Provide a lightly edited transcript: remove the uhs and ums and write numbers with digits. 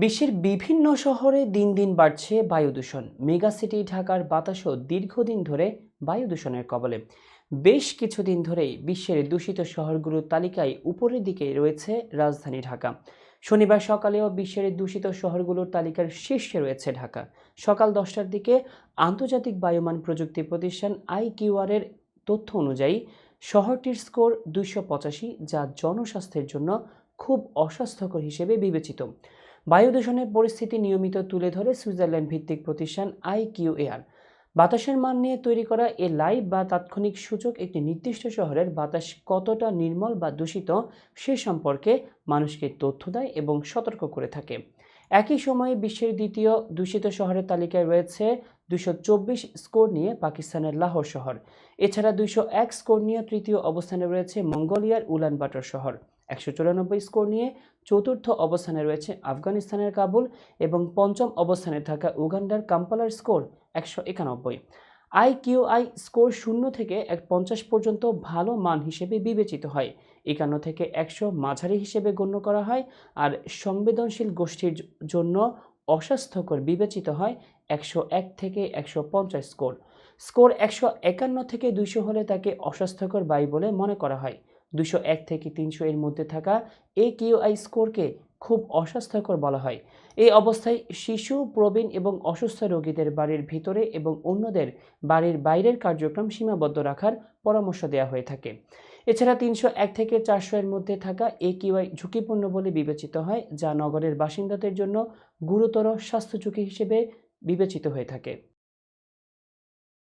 বিশ্বের বিভিন্ন শহরে দিন দিন বাড়ছে বায়ু দূষণ। মেগাসিটি ঢাকার বাতাসও দীর্ঘদিন ধরে বায়ু দূষণের কবলে। বেশ কিছুদিন ধরেই বিশ্বের দূষিত শহরগুলোর তালিকায় উপরের দিকে রয়েছে রাজধানী ঢাকা। শনিবার সকালেও বিশ্বের দূষিত শহরগুলোর তালিকার শীর্ষে রয়েছে ঢাকা। সকাল 10টার দিকে আন্তর্জাতিক বায়ুমান প্রযুক্তি প্রতিষ্ঠান IQR এর তথ্য অনুযায়ী শহরটির স্কোর 285, যা জনস্বাস্থ্যের জন্য খুব অস্বাস্থ্যকর হিসেবে বিবেচিত। বায়ু দূষণের পরিস্থিতি নিয়মিত তুলে ধরে সুইজারল্যান্ড ভিত্তিক প্রতিষ্ঠান IQAR। বাতাসের মান নিয়ে তৈরি করা এ লাইভ বা তাৎক্ষণিক সূচক একটি নির্দিষ্ট শহরের বাতাস কতটা নির্মল বা দূষিত সে সম্পর্কে মানুষকে তথ্য দেয় এবং সতর্ক করে থাকে। একই সময়ে বিশ্বের দ্বিতীয় দূষিত শহরের তালিকায় রয়েছে 224 স্কোর নিয়ে পাকিস্তানের লাহোর শহর। এছাড়া 201 স্কোর নিয়ে তৃতীয় অবস্থানে রয়েছে মঙ্গোলিয়ার উলানবাটর শহর। 194 স্কোর নিয়ে চতুর্থ অবস্থানে রয়েছে আফগানিস্তানের কাবুল এবং পঞ্চম অবস্থানে থাকা উগান্ডার কাম্পালার স্কোর 191। IQI স্কোর 0 থেকে 50 পর্যন্ত ভালো মান হিসেবে বিবেচিত হয়, 51 থেকে 100 মাঝারি হিসেবে গণ্য করা হয়, আর সংবেদনশীল গোষ্ঠীর জন্য অস্বাস্থ্যকর বিবেচিত হয় 101 থেকে 150 স্কোর। স্কোর 151 থেকে 200 হলে তাকে অস্বাস্থ্যকর বায়ু বলে মনে করা হয়। 201 থেকে 300 এর মধ্যে থাকা AQI স্কোরকে খুব অস্বাস্থ্যকর বলা হয়। এই অবস্থায় শিশু, প্রবীণ এবং অসুস্থ রোগীদের বাড়ির ভিতরে এবং অন্যদের বাড়ির বাইরের কার্যক্রম সীমাবদ্ধ রাখার পরামর্শ দেওয়া হয়ে থাকে। এছাড়া 301 থেকে 400 এর মধ্যে থাকা AQI ঝুঁকিপূর্ণ বলে বিবেচিত হয়, যা নগরের বাসিন্দাদের জন্য গুরুতর স্বাস্থ্য ঝুঁকি হিসেবে বিবেচিত হয়ে থাকে।